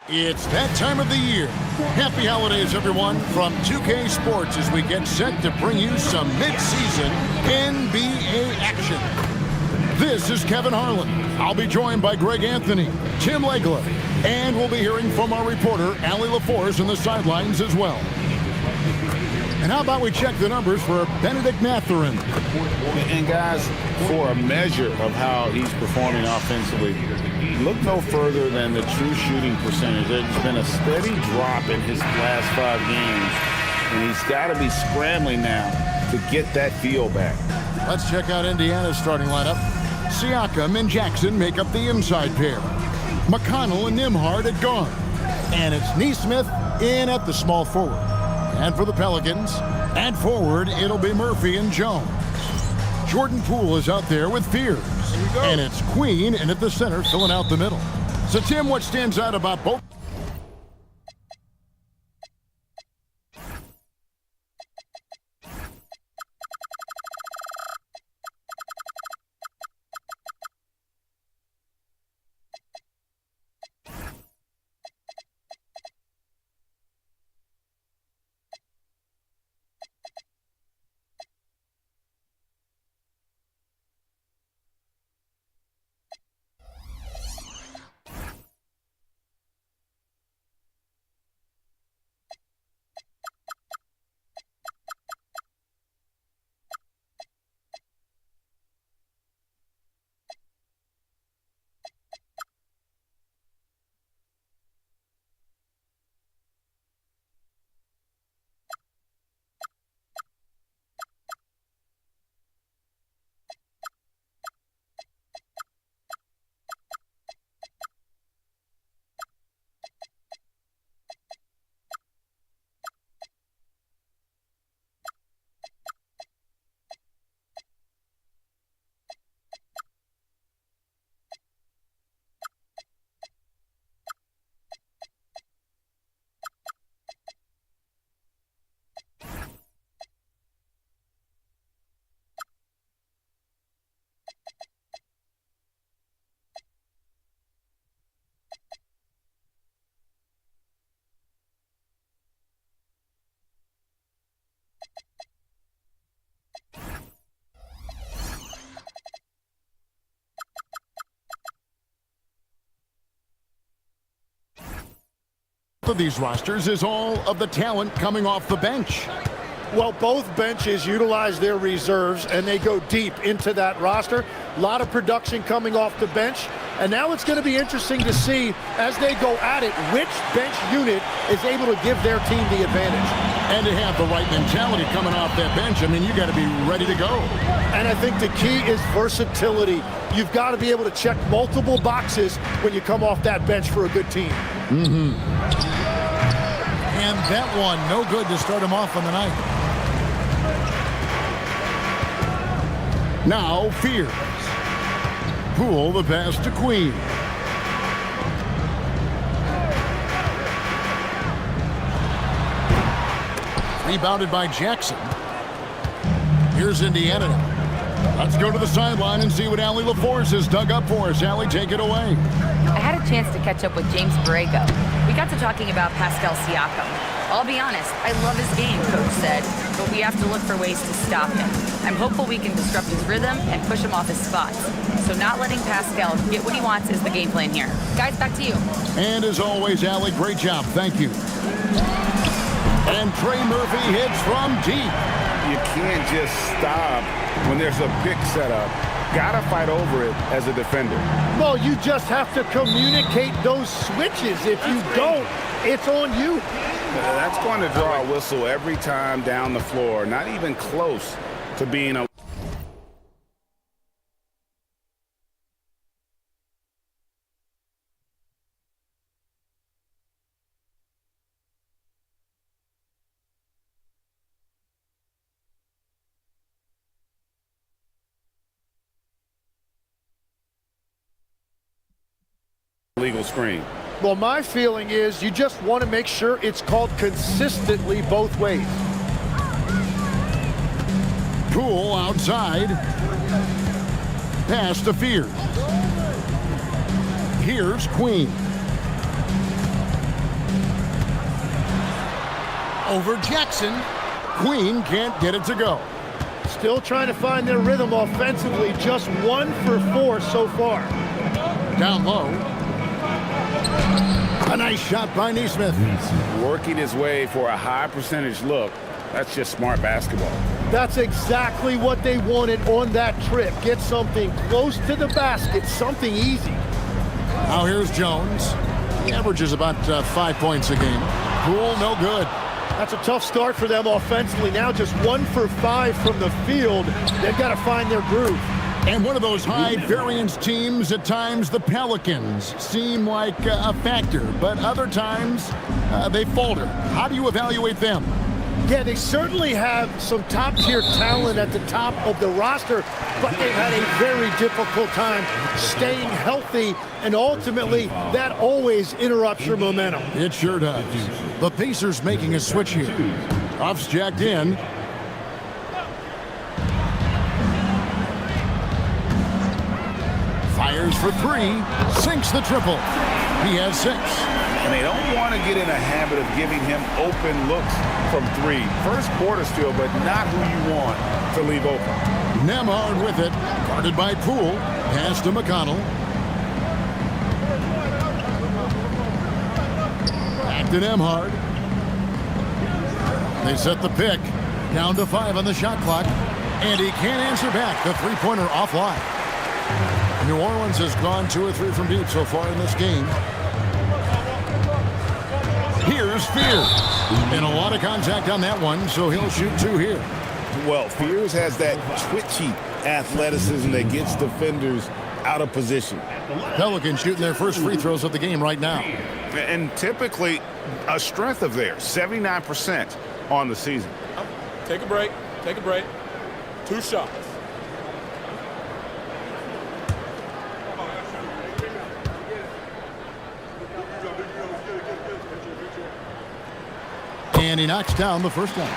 It's that time of the year. Happy holidays, everyone, from 2K Sports as we get set to bring you some mid-season NBA action. This is Kevin Harlan. I'll be joined by Greg Anthony, Tim Legler, and we'll be hearing from our reporter, Allie LaForce, in the sidelines as well. And how about we check the numbers for Benedict Mathurin? And guys, for a measure of how he's performing offensively, look no further than the true shooting percentage. There's been a steady drop in his last 5 games, and he's got to be scrambling now to get that feel back. Let's check out Indiana's starting lineup. Siakam and Jackson make up the inside pair. McConnell and Nembhard at guard. And it's Nesmith in at the small forward. And for the Pelicans, at forward, it'll be Murphy and Jones. Jordan Poole is out there with Fears. And it's Queen in at the center, filling out the middle. So, Tim, what stands out about both? Of these rosters is all of the talent coming off the bench. Well, both benches utilize their reserves, and they go deep into that roster. A lot of production coming off the bench, and now it's going to be interesting to see, as they go at it, which bench unit is able to give their team the advantage. And to have the right mentality coming off that bench, I mean, you got to be ready to go. And I think the key is versatility. You've got to be able to check multiple boxes when you come off that bench for a good team. And that one, no good to start him off on the night. Now, Fears. Poole the pass to Queen. Rebounded by Jackson. Here's Indiana now. Let's go to the sideline and see what Allie LaForce has dug up for us. Allie, take it away. I had a chance to catch up with James Borrego. We got to talking about Pascal Siakam. I'll be honest, I love his game, Coach said, but we have to look for ways to stop him. I'm hopeful we can disrupt his rhythm and push him off his spots. So not letting Pascal get what he wants is the game plan here. Guys, back to you. And as always, Allie, great job. Thank you. And Trey Murphy hits from deep. You can't just stop when there's a pick set up. Gotta fight over it as a defender. Well, you just have to communicate those switches. If you don't, it's on you. That's going to draw a whistle every time down the floor. Not even close to being a legal screen. Well, my feeling is you just want to make sure it's called consistently both ways. Poole outside. Pass to Fears. Here's Queen. Over Jackson. Queen can't get it to go. Still trying to find their rhythm offensively. Just 1 for 4 so far. Down low. A nice shot by Neesmith. Working his way for a high percentage look. That's just smart basketball. That's exactly what they wanted on that trip. Get something close to the basket, something easy. Now here's Jones. He averages about 5 points a game. Poole, no good. That's a tough start for them offensively. Now just 1 for 5 from the field. They've got to find their groove. And one of those high-variance teams, at times the Pelicans seem like a factor, but other times they falter. How do you evaluate them? Yeah, they certainly have some top-tier talent at the top of the roster, but they've had a very difficult time staying healthy, and ultimately that always interrupts your momentum. It sure does. The Pacers making a switch here. Ruff's jacked in. Fires for 3, sinks the triple. He has 6. And they don't want to get in a habit of giving him open looks from 3. First quarter still, but not who you want to leave open. Nembhard with it, guarded by Poole. Pass to McConnell. Back to Nembhard. They set the pick. Down to 5 on the shot clock. And he can't answer back. The three-pointer offline. New Orleans has gone 2 or 3 from deep so far in this game. Here's Fears. And a lot of contact on that one, so he'll shoot 2 here. Well, Fears has that twitchy athleticism that gets defenders out of position. Pelicans shooting their first free throws of the game right now. And typically a strength of theirs, 79% on the season. Take a break. Take a break. 2 shots. And he knocks down the first one.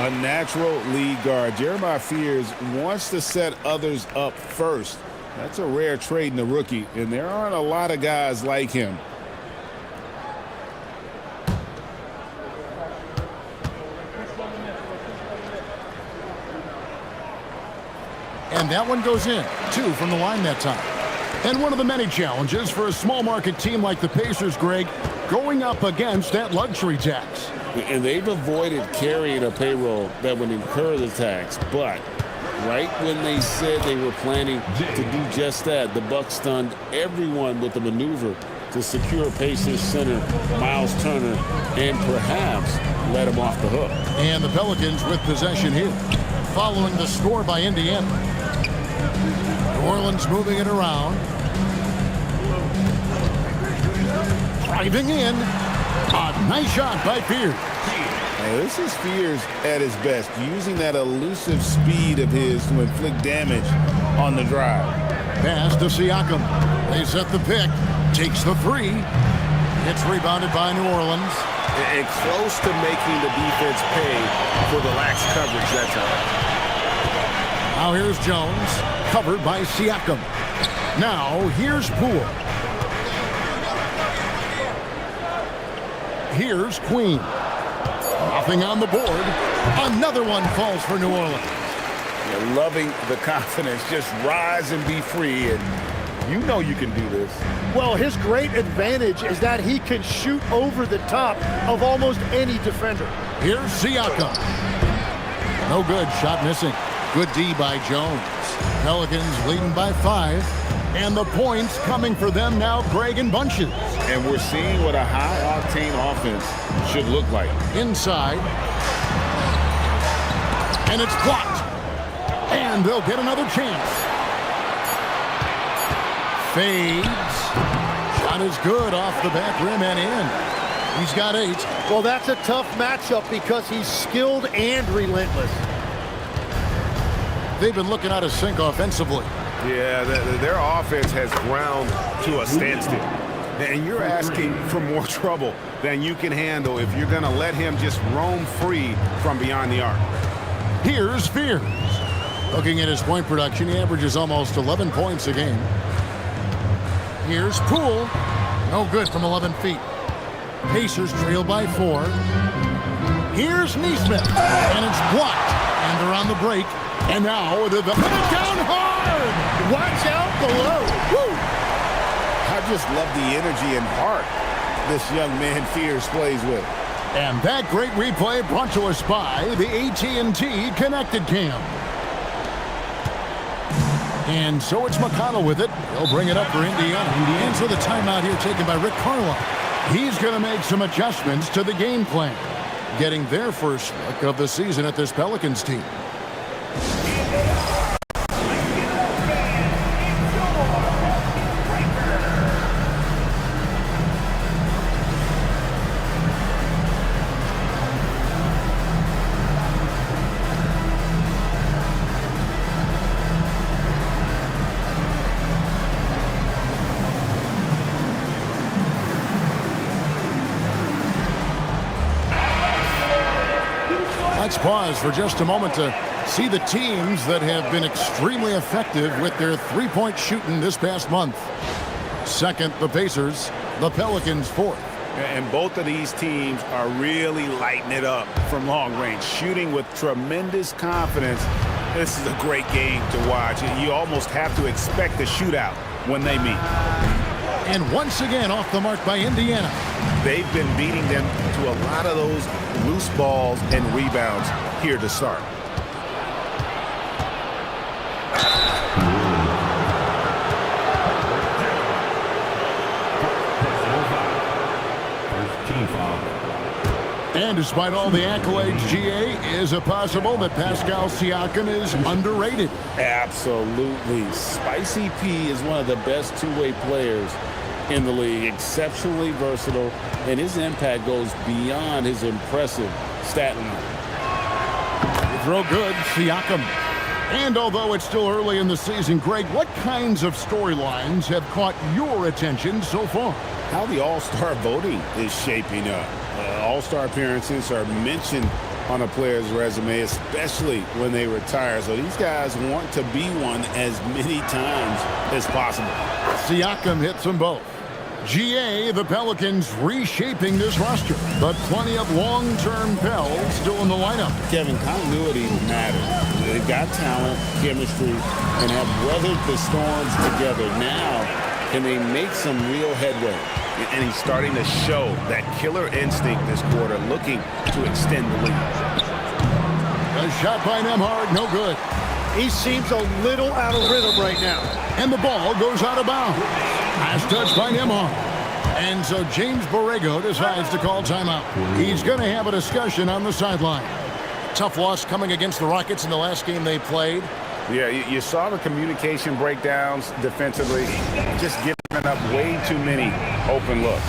A natural lead guard. Jeremiah Fears wants to set others up first. That's a rare trait in the rookie, and there aren't a lot of guys like him. And that one goes in. 2 from the line that time. And one of the many challenges for a small market team like the Pacers, Greg, going up against that luxury tax. And they've avoided carrying a payroll that would incur the tax. But right when they said they were planning to do just that, the Bucks stunned everyone with the maneuver to secure Pacers center Miles Turner and perhaps let him off the hook. And the Pelicans with possession here, following the score by Indiana. New Orleans moving it around. Driving in. A nice shot by Fears. Now, this is Fears at his best, using that elusive speed of his to inflict damage on the drive. Pass to Siakam. They set the pick. Takes the 3. It's rebounded by New Orleans. And close to making the defense pay for the lax coverage that time. Now here's Jones, covered by Siakam. Now here's Poole. Here's Queen. Nothing on the board. Another one falls for New Orleans. You're loving the confidence. Just rise and be free, and you know you can do this. Well, his great advantage is that he can shoot over the top of almost any defender. Here's Siakam. No good. Shot missing. Good D by Jones. Pelicans leading by 5. And the points coming for them now, Greg, in bunches. And we're seeing what a high-octane offense should look like. Inside. And it's blocked. And they'll get another chance. Fades. Shot is good off the back rim and in. He's got 8. Well, that's a tough matchup because he's skilled and relentless. They've been looking out of sync offensively. Yeah, their offense has ground to a standstill. And you're asking for more trouble than you can handle if you're going to let him just roam free from beyond the arc. Here's Fears. Looking at his point production, he averages almost 11 points a game. Here's Poole. No good from 11 feet. Pacers trail by 4. Here's Neesmith, and it's blocked. And they're on the break. And now the put it down hard. Watch out below. Woo! I just love the energy and heart this young man Fears plays with. And that great replay brought to us by the AT&T Connected Cam. And so it's McConnell with it. He'll bring it up for Indiana. And so the timeout here taken by Rick Carlisle. He's going to make some adjustments to the game plan, getting their first look of the season at this Pelicans team. Let's pause for just a moment to see the teams that have been extremely effective with their three-point shooting this past month. Second, the Pacers. The Pelicans, fourth. And both of these teams are really lighting it up from long range, shooting with tremendous confidence. This is a great game to watch, and you almost have to expect a shootout when they meet. And once again, off the mark by Indiana. They've been beating them to a lot of those loose balls and rebounds here to start. And despite all the accolades, GA, is it possible that Pascal Siakam is underrated? Absolutely. Spicy P is one of the best two-way players in the league, exceptionally versatile, and his impact goes beyond his impressive stat line. Throw good, Siakam. And although it's still early in the season, Greg, what kinds of storylines have caught your attention so far? How the All-Star voting is shaping up. All-Star appearances are mentioned on a player's resume, especially when they retire. So these guys want to be one as many times as possible. Siakam hits them both. GA, the Pelicans reshaping this roster, but plenty of long-term Pels still in the lineup. Kevin, continuity matters. They've got talent, chemistry, and have weathered the storms together. Now, can they make some real headway? And he's starting to show that killer instinct this quarter, looking to extend the lead. A shot by Nembhard, no good. He seems a little out of rhythm right now. And the ball goes out of bounds. Last touch by Nembhard. And so James Borrego decides to call timeout. He's going to have a discussion on the sideline. Tough loss coming against the Rockets in the last game they played. Yeah, you saw the communication breakdowns defensively, just giving up way too many open looks.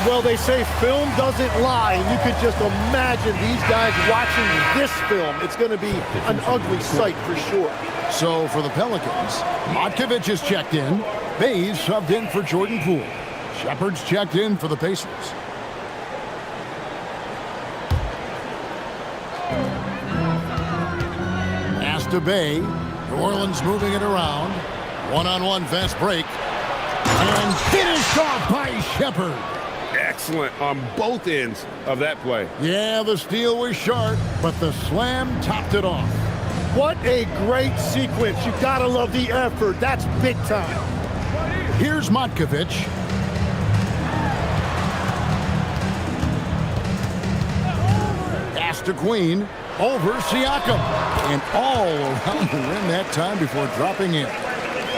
Well, they say film doesn't lie, and you could just imagine these guys watching this film. It's going to be an ugly sight for sure. So for the Pelicans, Matkovic is checked in. Bays subbed in for Jordan Poole. Shepard's checked in for the Pacers. Pass to Bay. New Orleans moving it around. One-on-one fast break. And finished off by Shepard. Excellent on both ends of that play. Yeah, the steal was short, but the slam topped it off. What a great sequence. You gotta love the effort. That's big time. Here's Matkovic. Pass to Queen. Over Siakam. And all around the rim that time before dropping in.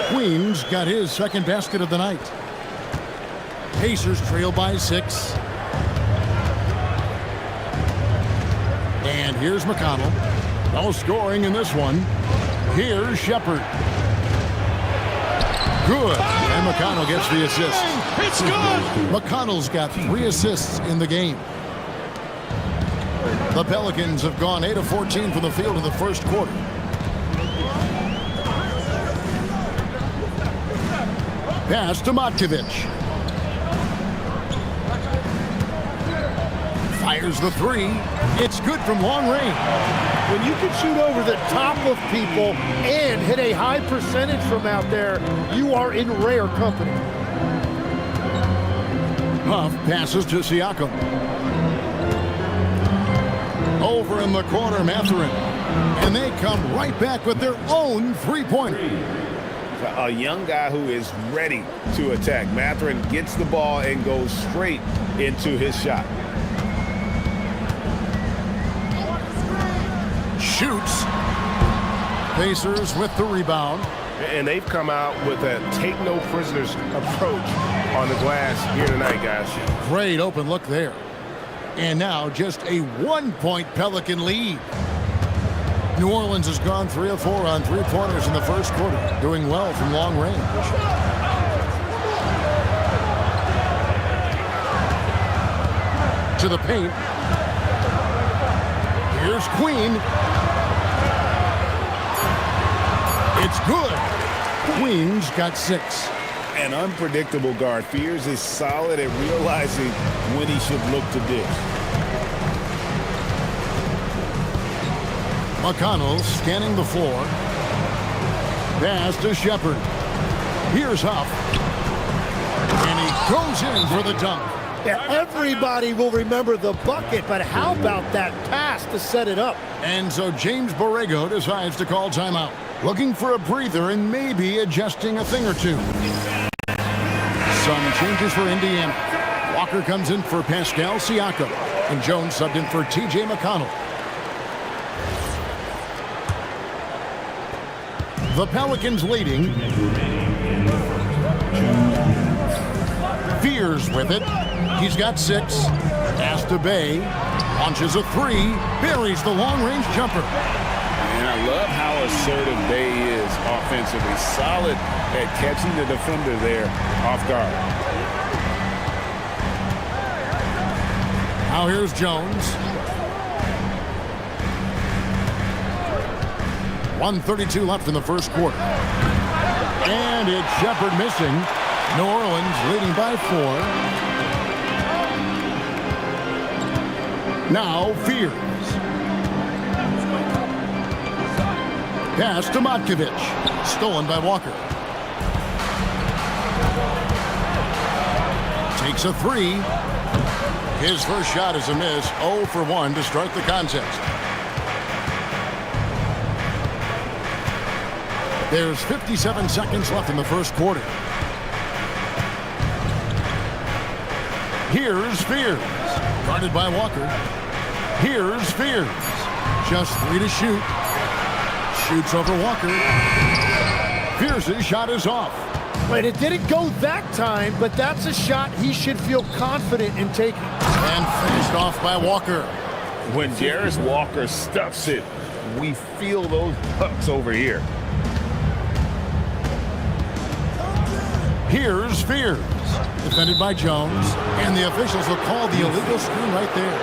Queen's got his second basket of the night. Pacers trail by 6. And here's McConnell. No scoring in this one. Here's Shepard. Good. And McConnell gets the assist. It's good. McConnell's got 3 assists in the game. The Pelicans have gone 8 of 14 from the field in the first quarter. Pass to Matkovic. Fires the 3. It's good from long range. When you can shoot over the top of people and hit a high percentage from out there, you are in rare company. Huff passes to Siakam. Over in the corner, Mathurin. And they come right back with their own three-pointer. A young guy who is ready to attack. Mathurin gets the ball and goes straight into his shot. Shoots. Pacers with the rebound. And they've come out with a take-no-prisoners approach on the glass here tonight, guys. Great open look there. And now just a one-point Pelican lead. New Orleans has gone 3 of 4 on three-pointers in the first quarter, doing well from long range. To the paint. Here's Queen. It's good. Queen's got 6. An unpredictable guard. Fears is solid at realizing when he should look to dish. McConnell scanning the floor. Pass to Shepard. Here's Huff. And he goes in for the dunk. Yeah, everybody will remember the bucket, but how about that pass to set it up? And so James Borrego decides to call timeout, looking for a breather and maybe adjusting a thing or two. Some changes for Indiana. Walker comes in for Pascal Siakam, and Jones subbed in for T.J. McConnell. The Pelicans leading. Fears with it. He's got 6. Pass to Bay. Launches a 3. Buries the long-range jumper. And I love how assertive Bay is offensively. Solid at catching the defender there off guard. Now here's Jones. 1:32 left in the first quarter. And it's Shepard missing. New Orleans leading by 4. Now Fears. Pass to Matkovic. Stolen by Walker. Takes a 3. His first shot is a miss. 0 for 1 to start the contest. There's 57 seconds left in the first quarter. Here's Fears. Guarded by Walker. Here's Fears. Just 3 to shoot. Shoots over Walker. Fears' shot is off. But it didn't go that time, but that's a shot he should feel confident in taking. And finished off by Walker. When Jarris Walker stuffs it, we feel those pucks over here. Here's Fears. Defended by Jones. And the officials will call the illegal screen right there.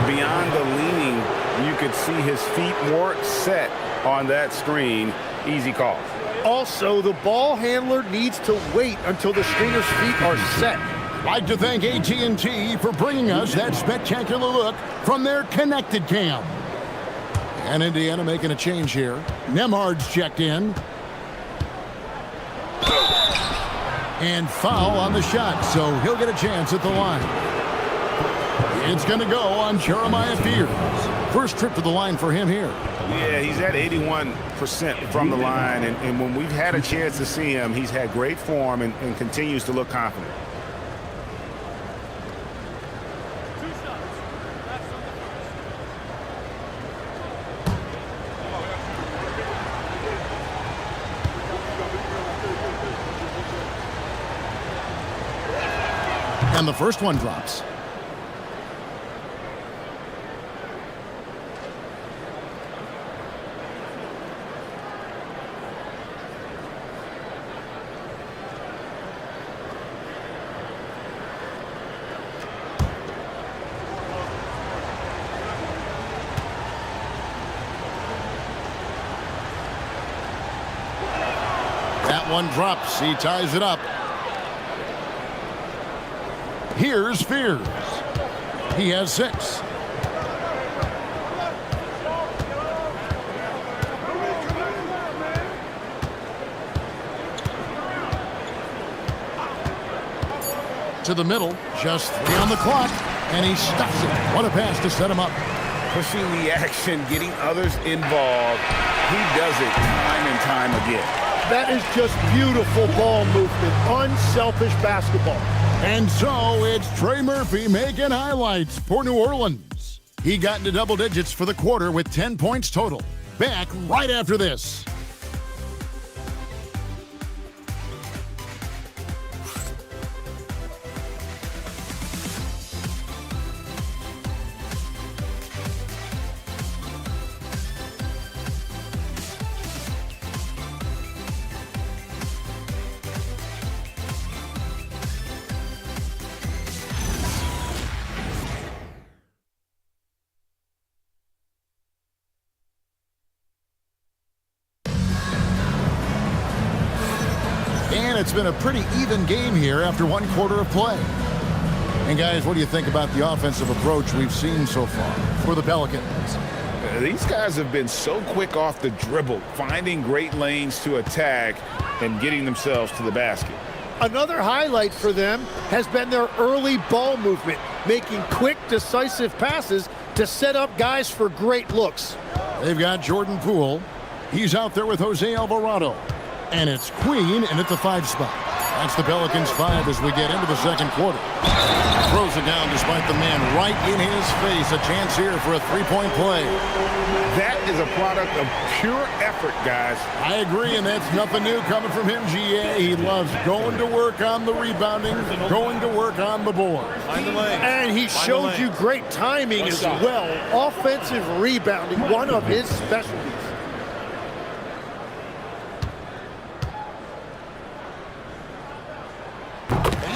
Beyond the leaning, you could see his feet more set on that screen. Easy call. Also, the ball handler needs to wait until the screener's feet are set. Like to thank AT&T for bringing us that spectacular look from their connected cam. And Indiana making a change here. Nemhard's checked in. And foul on the shot, so he'll get a chance at the line. It's going to go on Jeremiah Fears. First trip to the line for him here. Yeah, he's at 81% from the line, and when we've had a chance to see him, he's had great form and continues to look confident. And the first one drops. That one drops. He ties it up. Here's Fears. He has 6. To the middle, just 3 on the clock, and he stuffs it. What a pass to set him up. pushing the action, getting others involved. He does it time and time again. That is just beautiful ball movement, unselfish basketball. And so it's Trey Murphy making highlights for New Orleans. He got into double digits for the quarter with 10 points total. Back right after this. And it's been a pretty even game here after one quarter of play. And guys, what do you think about the offensive approach we've seen so far for the Pelicans? These guys have been so quick off the dribble, finding great lanes to attack and getting themselves to the basket. Another highlight for them has been their early ball movement, making quick, decisive passes to set up guys for great looks. They've got Jordan Poole. He's out there with Jose Alvarado. And it's Queen in at the 5 spot. That's the Pelicans 5 as we get into the second quarter. Throws it down despite the man right in his face. A chance here for a three-point play. That is a product of pure effort, guys. I agree, and that's nothing new coming from him, GA. He loves going to work on the rebounding, going to work on the board. And he showed you great timing as well. Offensive rebounding, one of his specialties.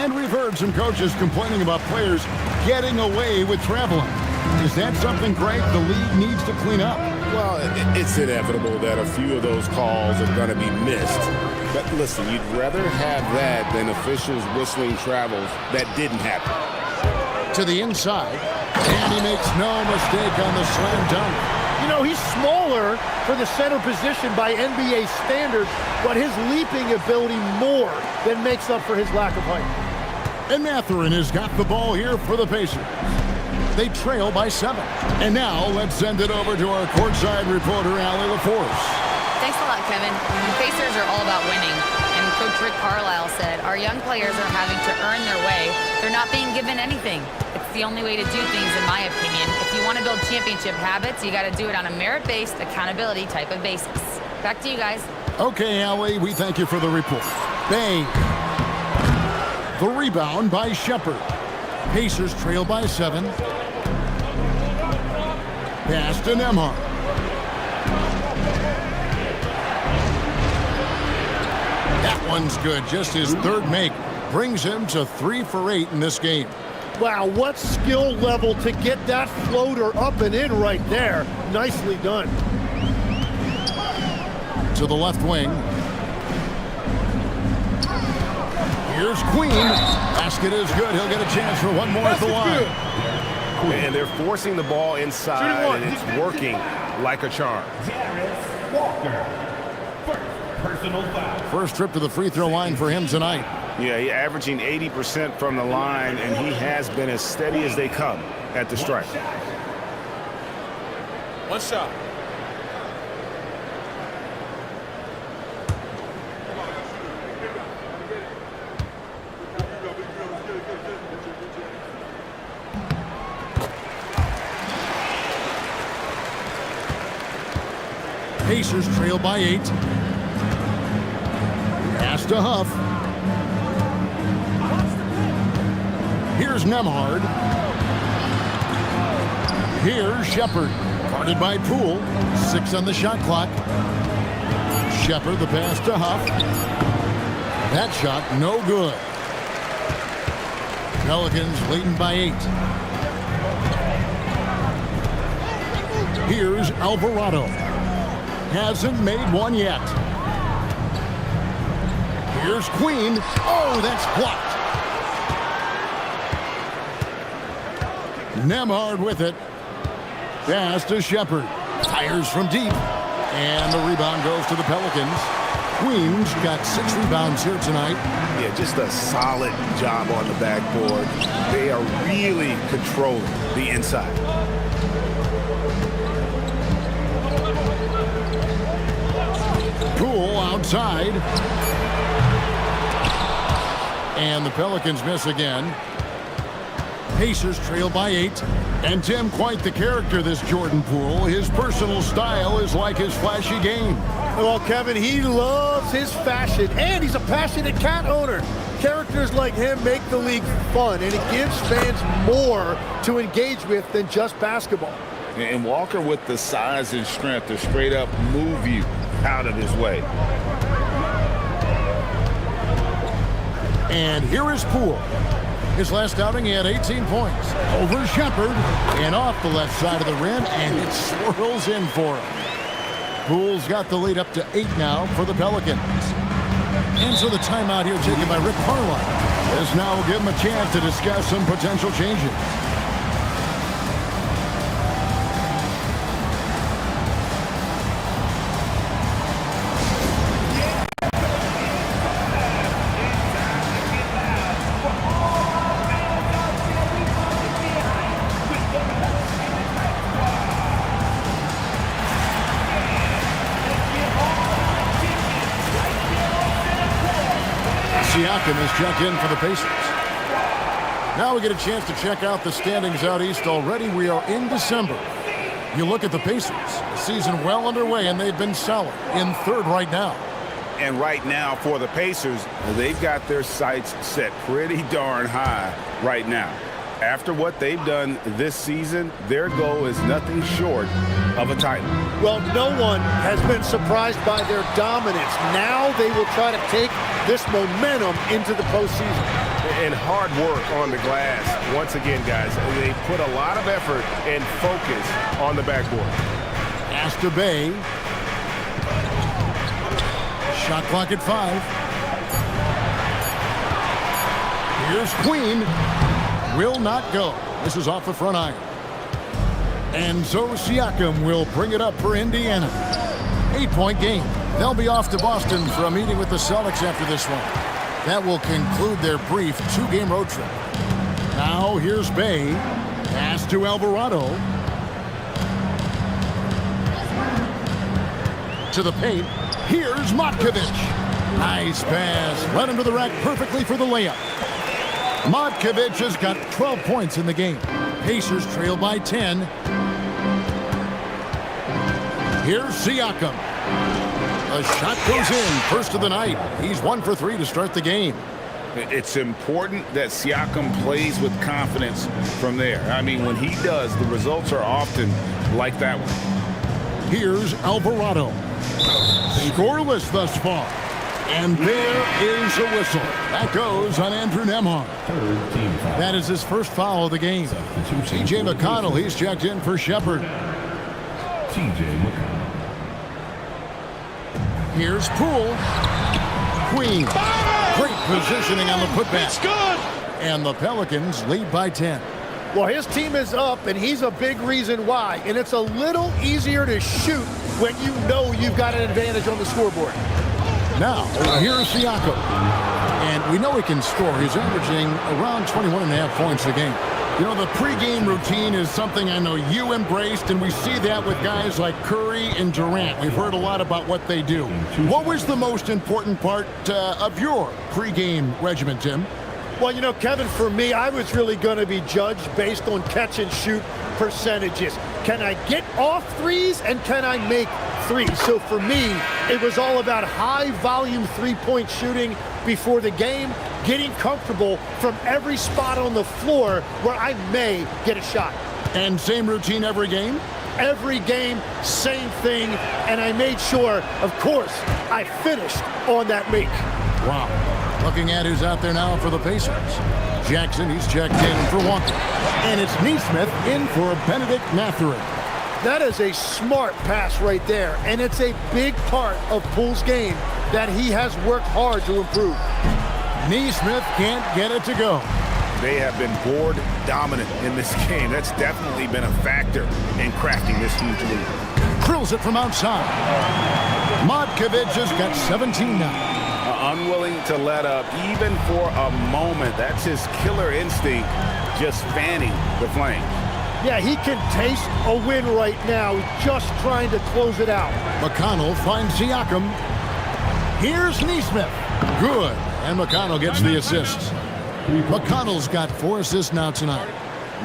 And we've heard some coaches complaining about players getting away with traveling. Is that something, Greg, the league needs to clean up? Well, it's inevitable that a few of those calls are going to be missed. But listen, you'd rather have that than officials whistling travels that didn't happen. To the inside, and he makes no mistake on the slam dunk. You know, he's smaller for the center position by NBA standards, but his leaping ability more than makes up for his lack of height. And Mathurin has got the ball here for the Pacers. They trail by 7. And now let's send it over to our courtside reporter, Allie LaForce. Thanks a lot, Kevin. The Pacers are all about winning. And Coach Rick Carlisle said, our young players are having to earn their way. They're not being given anything. It's the only way to do things, in my opinion. If you want to build championship habits, you got to do it on a merit-based, accountability type of basis. Back to you guys. Okay, Allie, we thank you for the report. Bang. The rebound by Shepard. Pacers trail by 7. Pass to Nembhard. That one's good. Just his third make brings him to 3 for 8 in this game. Wow, what skill level to get that floater up and in right there. Nicely done. To the left wing. Here's Queen. Basket is good. He'll get a chance for one more at the line. And they're forcing the ball inside, and it's working like a charm. First trip to the free throw line for him tonight. Yeah, he's averaging 80% from the line, and he has been as steady as they come at the stripe. One shot. Pacers trail by 8. Pass to Huff. Here's Nembhard. Here's Shepard. Guarded by Poole. 6 on the shot clock. Shepard, the pass to Huff. That shot, no good. Pelicans leading by 8. Here's Alvarado. Hasn't made one yet. Here's Queen. Oh, that's blocked. Nembhard with it. Pass to Shepard. Fires from deep. And the rebound goes to the Pelicans. Queen's got 6 rebounds here tonight. Yeah, just a solid job on the backboard. They are really controlling the inside. Poole outside. And the Pelicans miss again. Pacers trail by 8. And Tim, quite the character, this Jordan Poole. His personal style is like his flashy game. Well, Kevin, he loves his fashion, and he's a passionate cat owner. Characters like him make the league fun, and it gives fans more to engage with than just basketball. And Walker with the size and strength to straight up move you out of his way. And here is Poole. His last outing, he had 18 points. Over Shepard and off the left side of the rim, and it swirls in for him. Poole's got the lead up to 8 now for the Pelicans. And so the timeout here taken by Rick Carlisle. This now will give him a chance to discuss some potential changes. Siakam is checked in for the Pacers. Now we get a chance to check out the standings out east already. We are in December. You look at the Pacers, the season well underway, and they've been solid in third right now. And right now for the Pacers, they've got their sights set pretty darn high right now. After what they've done this season, their goal is nothing short of a title. Well, no one has been surprised by their dominance. Now they will try to take this momentum into the postseason. And hard work on the glass. Once again, guys, they put a lot of effort and focus on the backboard. Pass to Bay. Shot clock at 5. Here's Queen. Will not go. This is off the front iron. And so Siakam will bring it up for Indiana. 8-point game. They'll be off to Boston for a meeting with the Celtics after this one. That will conclude their brief 2-game road trip. Now here's Bay. Pass to Alvarado. To the paint. Here's Matkovic. Nice pass. Led him to the rack perfectly for the layup. Matkovic has got 12 points in the game. Pacers trail by 10. Here's Siakam. A shot goes in. First of the night. He's 1 for 3 to start the game. It's important that Siakam plays with confidence from there. I mean, when he does, the results are often like that one. Here's Alvarado. Scoreless thus far. And there is a whistle. That goes on Andrew Nembhard. That is his first foul of the game. T.J. McConnell, he's checked in for Shepard. Here's Poole. Queen. Great positioning on the putback. It's good. And the Pelicans lead by 10. Well, his team is up, and he's a big reason why. And it's a little easier to shoot when you know you've got an advantage on the scoreboard. Now, here's Siakam. And we know he can score. He's averaging around 21.5 points a game. You know, the pregame routine is something I know you embraced, and we see that with guys like Curry and Durant. We've heard a lot about what they do. What was the most important part of your pregame regimen, Tim? Well, you know, Kevin, for me, I was really going to be judged based on catch and shoot percentages. Can I get off threes and can I make threes? So for me, it was all about high volume three-point shooting before the game, getting comfortable from every spot on the floor where I may get a shot. And same routine every game? Every game, same thing, and I made sure, of course, I finished on that make. Wow. Looking at who's out there now for the Pacers. Jackson, he's checked in for Walker. And it's Neesmith in for Benedict Mathurin. That is a smart pass right there, and it's a big part of Poole's game that he has worked hard to improve. Neesmith can't get it to go. They have been board dominant in this game. That's definitely been a factor in crafting this huge lead. Drills it from outside. Matkovic has got 17 now. Unwilling to let up even for a moment. That's his killer instinct, just fanning the flame. Yeah, he can taste a win right now. He's just trying to close it out. McConnell finds Siakam. Here's Neesmith. Good. And McConnell gets the assists. McConnell's got 4 assists now tonight.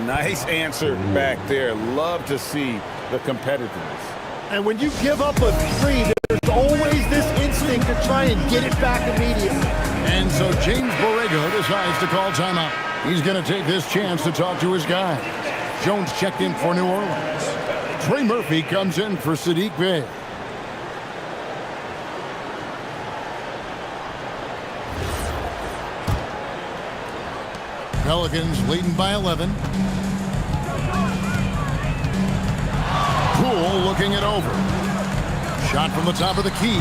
Nice answer back there. Love to see the competitiveness. And when you give up a 3, there's always this instinct to try and get it back immediately. And so James Borrego decides to call timeout. He's going to take this chance to talk to his guy. Jones checked in for New Orleans. Trey Murphy comes in for Sadiq Bey. Pelicans leading by 11. Poole looking it over. Shot from the top of the key,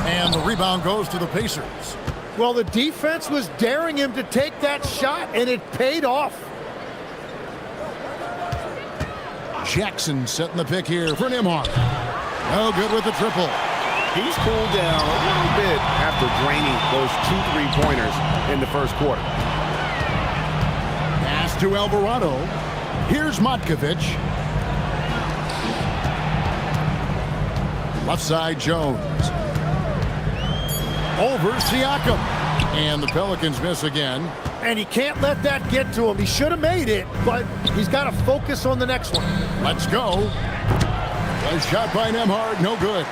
and the rebound goes to the Pacers. Well, the defense was daring him to take that shot, and it paid off. Jackson setting the pick here for Nembhard. No good with the triple. He's cooled down a little bit after draining those 2 3-pointers in the first quarter. Pass to Alvarado. Here's Matkovic. Left side, Jones. Over Siakam. And the Pelicans miss again. And he can't let that get to him. He should have made it, but he's got to focus on the next one. Let's go. A shot by Nembhard, no good.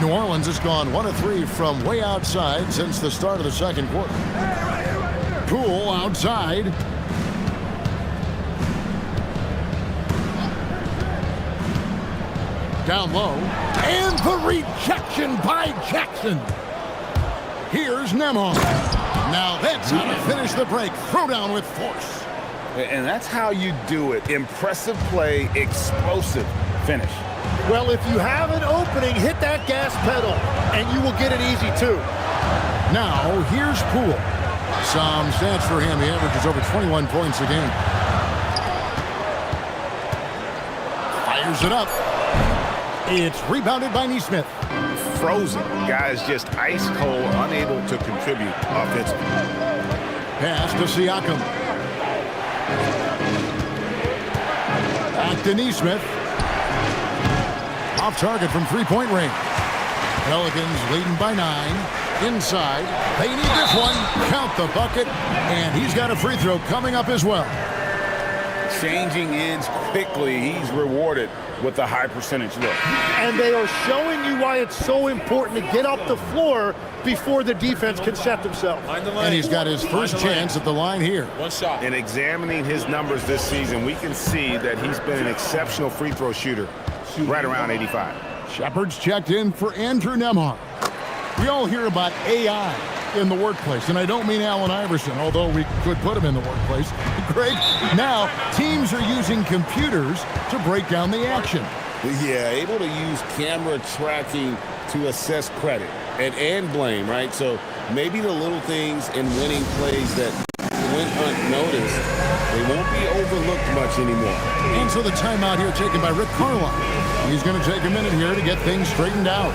New Orleans has gone 1 of 3 from way outside since the start of the second quarter. Poole outside. Down low. And the rejection by Jackson. Here's Nembhard. Now that's how to finish the break. Throw down with force. And that's how you do it. Impressive play, explosive finish. Well, if you have an opening, hit that gas pedal, and you will get it easy, too. Now, here's Poole. Some stats for him. He averages over 21 points a game. Fires it up. It's rebounded by Neesmith. Frozen. Guys just ice cold, unable to contribute offensively. Pass to Siakam. Back to Neesmith. Off target from three-point range. Pelicans leading by 9. Inside. They need this one. Count the bucket. And he's got a free throw coming up as well. Changing ends quickly. He's rewarded with a high percentage look. And they are showing you why it's so important to get up the floor before the defense can set themselves. And he's got his first chance at the line here. One shot. In examining his numbers this season, we can see that he's been an exceptional free throw shooter, right around 85. Shepard's checked in for Andrew Nembhard. We all hear about AI in the workplace, and I don't mean Allen Iverson, although we could put him in the workplace. Greg, now teams are using computers to break down the action. Yeah, able to use camera tracking to assess credit and blame, right? So maybe the little things in winning plays that went unnoticed, they won't be overlooked much anymore. And so the timeout here taken by Rick Carlisle. He's going to take a minute here to get things straightened out.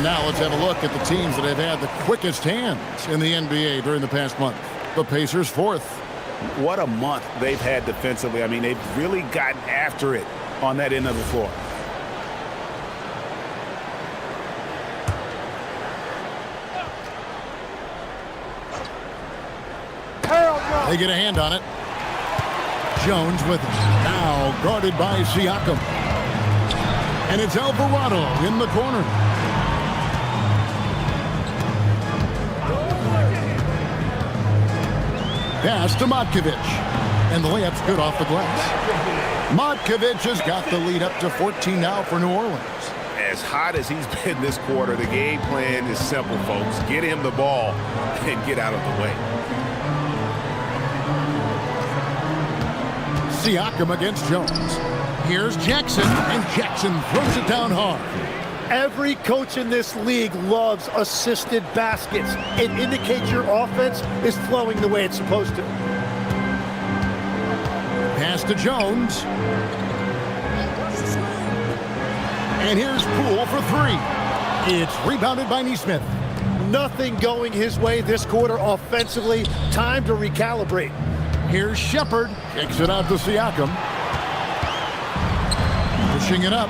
Now let's have a look at the teams that have had the quickest hands in the NBA during the past month. The Pacers 4th. What a month they've had defensively. I mean, they've really gotten after it on that end of the floor. They get a hand on it. Jones with it. Now guarded by Siakam. And it's Alvarado in the corner. Pass to Matkovic. And the layup's good off the glass. Matkovic has got the lead up to 14 now for New Orleans. as hot as he's been this quarter, the game plan is simple, folks. Get him the ball and get out of the way. Siakam against Jones. Here's Jackson, and Jackson throws it down hard. Every coach in this league loves assisted baskets. It indicates your offense is flowing the way it's supposed to. Pass to Jones. And here's Poole for three. It's rebounded by Neesmith. Nothing going his way this quarter offensively. Time to recalibrate. Here's Shepard. Kicks it out to Siakam. Pushing it up.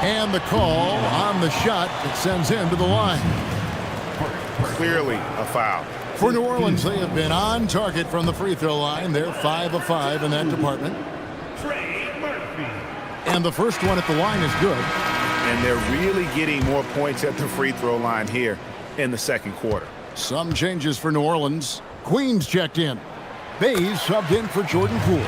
And the call on the shot that sends him to the line. Clearly a foul. For New Orleans, they have been on target from the free throw line. They're 5 of 5 in that department. And the first one at the line is good. And they're really getting more points at the free throw line here in the second quarter. Some changes for New Orleans. Queens checked in. Bays subbed in for Jordan Poole.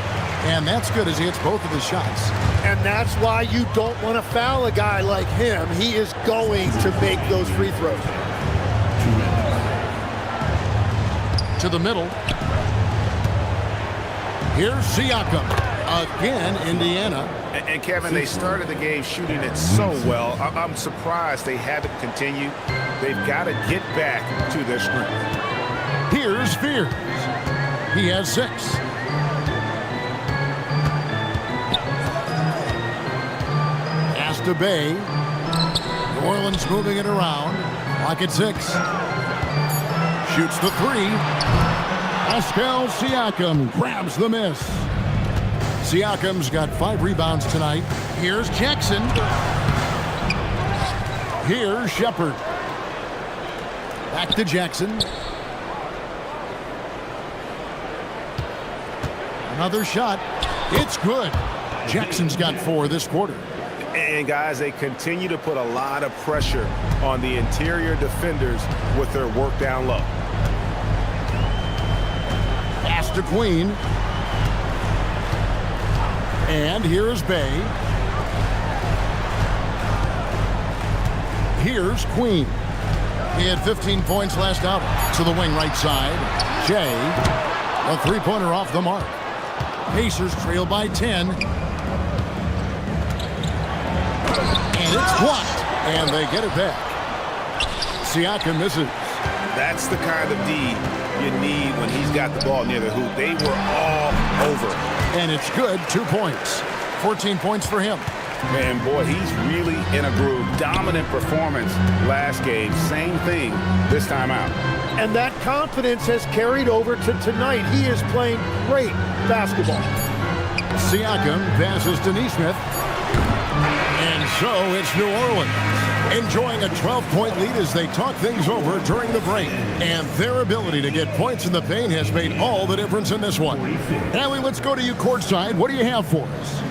And that's good as he hits both of his shots. And that's why you don't want to foul a guy like him. He is going to make those free throws. To the middle. Here's Siakam. Again, Indiana. And Kevin, they started the game shooting it so well. I'm surprised they haven't continued. They've got to get back to their strength. Here's Spears. He has 6. Pass to Bay. New Orleans moving it around. Clock at 6. Shoots the 3. Pascal Siakam grabs the miss. Siakam's got 5 rebounds tonight. Here's Jackson. Here's Shepard. Back to Jackson. Another shot. It's good. Jackson's got 4 this quarter. And guys, they continue to put a lot of pressure on the interior defenders with their work down low. Pass to Queen. And here's Bay. Here's Queen. He had 15 points last out. To the wing right side. Jay. A three-pointer off the mark. Pacers trail by 10. And it's blocked. And they get it back. Siakam misses. That's the kind of D you need when he's got the ball near the hoop. They were all over it. And it's good. 2 points. 14 points for him. And boy, he's really in a groove. Dominant performance last game. Same thing this time out. And that confidence has carried over to tonight. He is playing great basketball. Siakam passes to Neesmith. And so it's New Orleans enjoying a 12-point lead as they talk things over during the break. And their ability to get points in the paint has made all the difference in this one. Allie, let's go to you courtside. What do you have for us?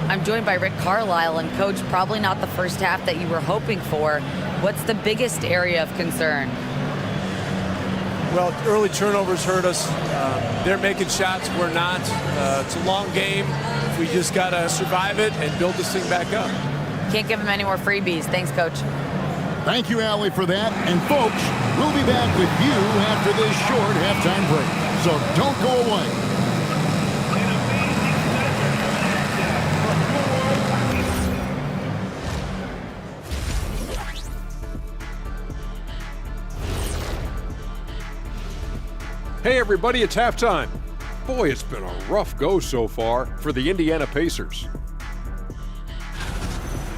I'm joined by Rick Carlisle, and Coach, probably not the first half that you were hoping for. What's the biggest area of concern? Well, early turnovers hurt us. They're making shots. We're not. It's a long game. We just got to survive it and build this thing back up. Can't give them any more freebies. Thanks, Coach. Thank you, Allie, for that. And, folks, we'll be back with you after this short halftime break. So don't go away. Hey everybody, it's halftime. Boy, it's been a rough go so far for the Indiana Pacers.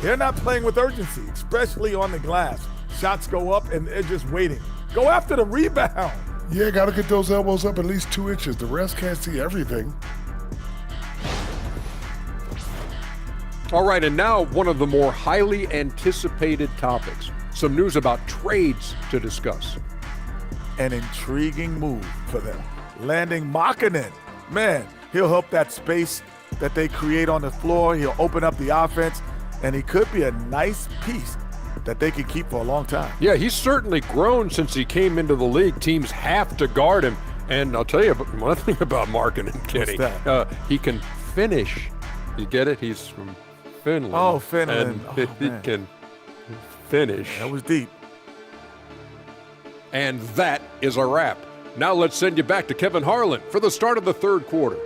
They're not playing with urgency, especially on the glass. Shots go up and they're just waiting. Go after the rebound. Yeah, got to get those elbows up at least 2 inches. The rest can't see everything. All right, and now one of the more highly anticipated topics. Some news about trades to discuss. An intriguing move for them. Landing Markkanen. Man, he'll help that space that they create on the floor. He'll open up the offense, and he could be a nice piece that they can keep for a long time. Yeah, he's certainly grown since he came into the league. Teams have to guard him. And I'll tell you one thing about Markkanen, Kenny. What's that? He can finish. You get it? He's from Finland. Oh, Finland. And Oh, he man. can finish. That was deep. And that is a wrap. Now let's send you back to Kevin Harlan for the start of the third quarter.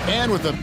And with a